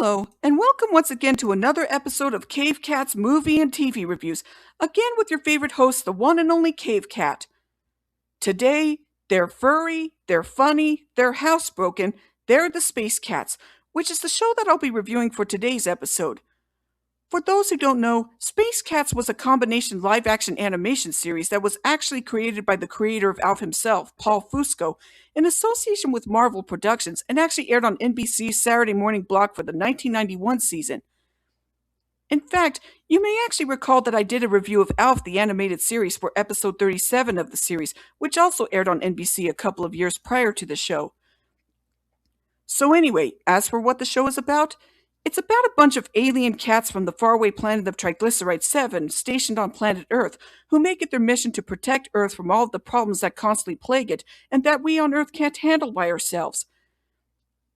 Hello, and welcome once again to another episode of Cave Cat's movie and TV reviews, again with your favorite host, the one and only Cave Cat. Today, they're furry, they're funny, they're housebroken, they're the Space Cats, which is the show that I'll be reviewing for today's episode. For those who don't know, Space Cats was a combination live-action animation series that was actually created by the creator of Alf himself, Paul Fusco, in association with Marvel Productions, and actually aired on NBC's Saturday morning block for the 1991 season. In fact, you may actually recall that I did a review of Alf the Animated Series for episode 37 of the series, which also aired on NBC a couple of years prior to the show. So anyway, as for what the show is about, it's about a bunch of alien cats from the faraway planet of Triglyceride 7 stationed on planet Earth who make it their mission to protect Earth from all of the problems that constantly plague it and that we on Earth can't handle by ourselves.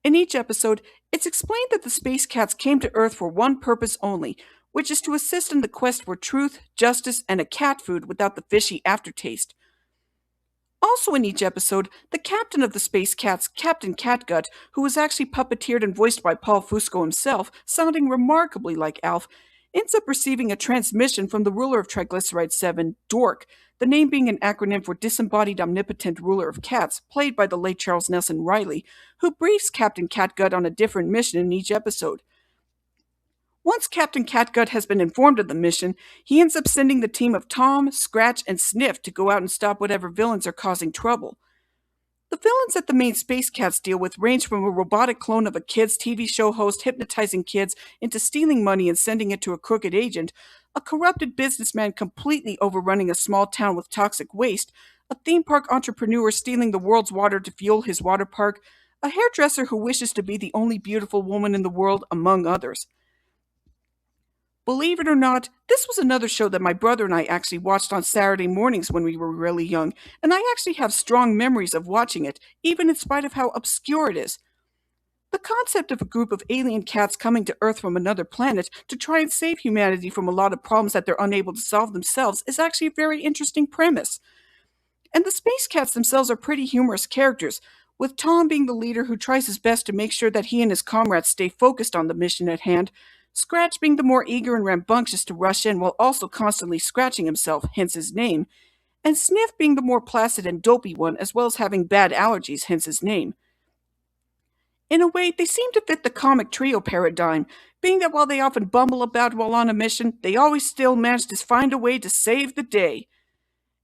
In each episode, it's explained that the Space Cats came to Earth for one purpose only, which is to assist in the quest for truth, justice, and a cat food without the fishy aftertaste. Also in each episode, the captain of the Space Cats, Captain Catgut, who was actually puppeteered and voiced by Paul Fusco himself, sounding remarkably like Alf, ends up receiving a transmission from the ruler of Triglyceride 7, Dork, the name being an acronym for Disembodied Omnipotent Ruler of Cats, played by the late Charles Nelson Riley, who briefs Captain Catgut on a different mission in each episode. Once Captain Catgut has been informed of the mission, he ends up sending the team of Tom, Scratch, and Sniff to go out and stop whatever villains are causing trouble. The villains that the main Space Cats deal with range from a robotic clone of a kids' TV show host hypnotizing kids into stealing money and sending it to a crooked agent, a corrupted businessman completely overrunning a small town with toxic waste, a theme park entrepreneur stealing the world's water to fuel his water park, a hairdresser who wishes to be the only beautiful woman in the world, among others. Believe it or not, this was another show that my brother and I actually watched on Saturday mornings when we were really young, and I actually have strong memories of watching it, even in spite of how obscure it is. The concept of a group of alien cats coming to Earth from another planet to try and save humanity from a lot of problems that they're unable to solve themselves is actually a very interesting premise. And the Space Cats themselves are pretty humorous characters, with Tom being the leader who tries his best to make sure that he and his comrades stay focused on the mission at hand, Scratch being the more eager and rambunctious to rush in while also constantly scratching himself, hence his name, and Sniff being the more placid and dopey one as well as having bad allergies, hence his name. In a way, they seem to fit the comic trio paradigm, being that while they often bumble about while on a mission, they always still manage to find a way to save the day.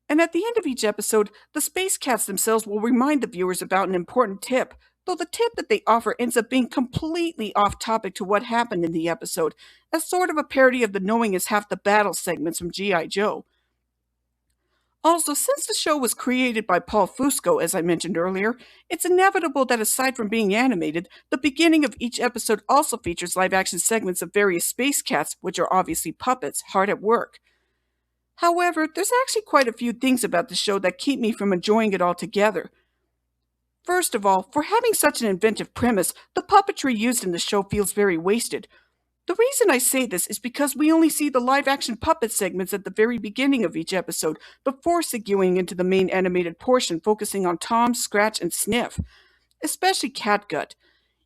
And at the end of each episode, the Space Cats themselves will remind the viewers about an important tip, though the tip that they offer ends up being completely off topic to what happened in the episode, as sort of a parody of the knowing is half the battle segments from G.I. Joe. Also, since the show was created by Paul Fusco, as I mentioned earlier, it's inevitable that aside from being animated, the beginning of each episode also features live-action segments of various Space Cats, which are obviously puppets, hard at work. However, there's actually quite a few things about the show that keep me from enjoying it altogether. First of all, for having such an inventive premise, the puppetry used in the show feels very wasted. The reason I say this is because we only see the live-action puppet segments at the very beginning of each episode, before segueing into the main animated portion focusing on Tom, Scratch, and Sniff, especially Catgut.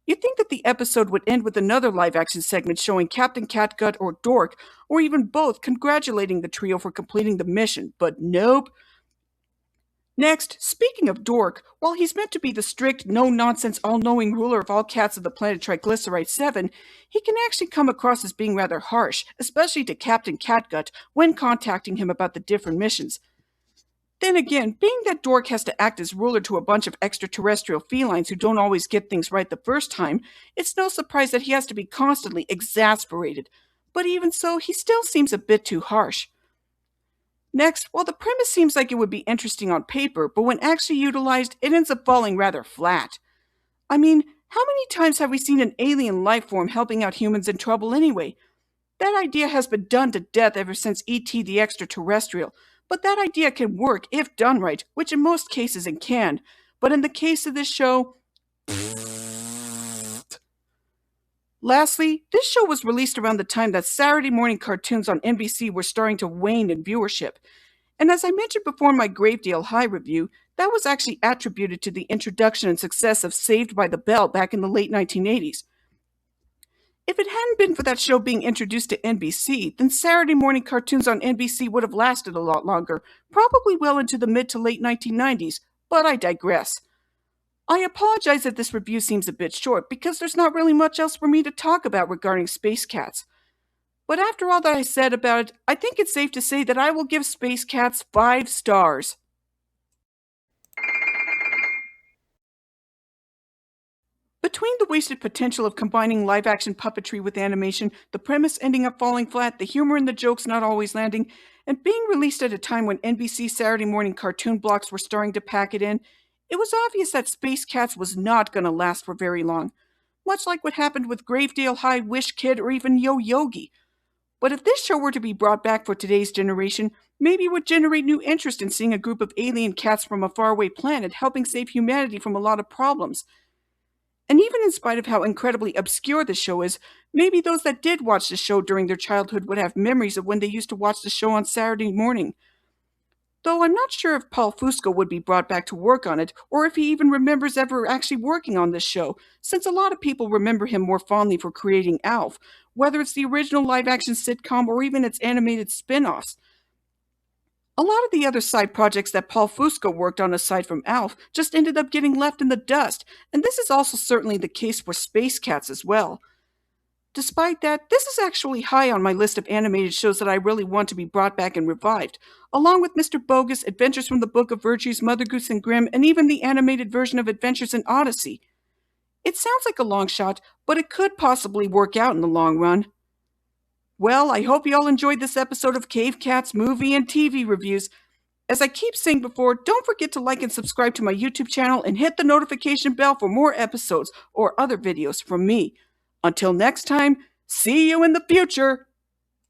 You'd think that the episode would end with another live-action segment showing Captain Catgut or Dork, or even both, congratulating the trio for completing the mission, but nope. Next, speaking of Dork, while he's meant to be the strict, no-nonsense, all-knowing ruler of all cats of the planet Triglyceride 7, he can actually come across as being rather harsh, especially to Captain Catgut when contacting him about the different missions. Then again, being that Dork has to act as ruler to a bunch of extraterrestrial felines who don't always get things right the first time, it's no surprise that he has to be constantly exasperated. But even so, he still seems a bit too harsh. Next, while the premise seems like it would be interesting on paper, but when actually utilized, it ends up falling rather flat. I mean, how many times have we seen an alien life form helping out humans in trouble anyway? That idea has been done to death ever since E.T. the Extraterrestrial, but that idea can work if done right, which in most cases it can. But in the case of this show... Lastly, this show was released around the time that Saturday morning cartoons on NBC were starting to wane in viewership. And as I mentioned before in my Gravedale High review, that was actually attributed to the introduction and success of Saved by the Bell back in the late 1980s. If it hadn't been for that show being introduced to NBC, then Saturday morning cartoons on NBC would have lasted a lot longer, probably well into the mid to late 1990s, but I digress. I apologize if this review seems a bit short, because there's not really much else for me to talk about regarding Space Cats. But after all that I said about it, I think it's safe to say that I will give Space Cats 5 stars. Between the wasted potential of combining live action puppetry with animation, the premise ending up falling flat, the humor and the jokes not always landing, and being released at a time when NBC Saturday morning cartoon blocks were starting to pack it in, it was obvious that Space Cats was not going to last for very long. Much like what happened with Gravedale High, Wish Kid, or even Yo Yogi. But if this show were to be brought back for today's generation, maybe it would generate new interest in seeing a group of alien cats from a faraway planet helping save humanity from a lot of problems. And even in spite of how incredibly obscure the show is, maybe those that did watch the show during their childhood would have memories of when they used to watch the show on Saturday morning. Though I'm not sure if Paul Fusco would be brought back to work on it, or if he even remembers ever actually working on this show, since a lot of people remember him more fondly for creating Alf, whether it's the original live-action sitcom or even its animated spin-offs. A lot of the other side projects that Paul Fusco worked on aside from Alf just ended up getting left in the dust, and this is also certainly the case for Space Cats as well. Despite that, this is actually high on my list of animated shows that I really want to be brought back and revived, along with Mr. Bogus, Adventures from the Book of Virtues, Mother Goose and Grimm, and even the animated version of Adventures in Odyssey. It sounds like a long shot, but it could possibly work out in the long run. Well, I hope you all enjoyed this episode of Cave Cats movie and TV reviews. As I keep saying before, don't forget to like and subscribe to my YouTube channel and hit the notification bell for more episodes or other videos from me. Until next time, see you in the future!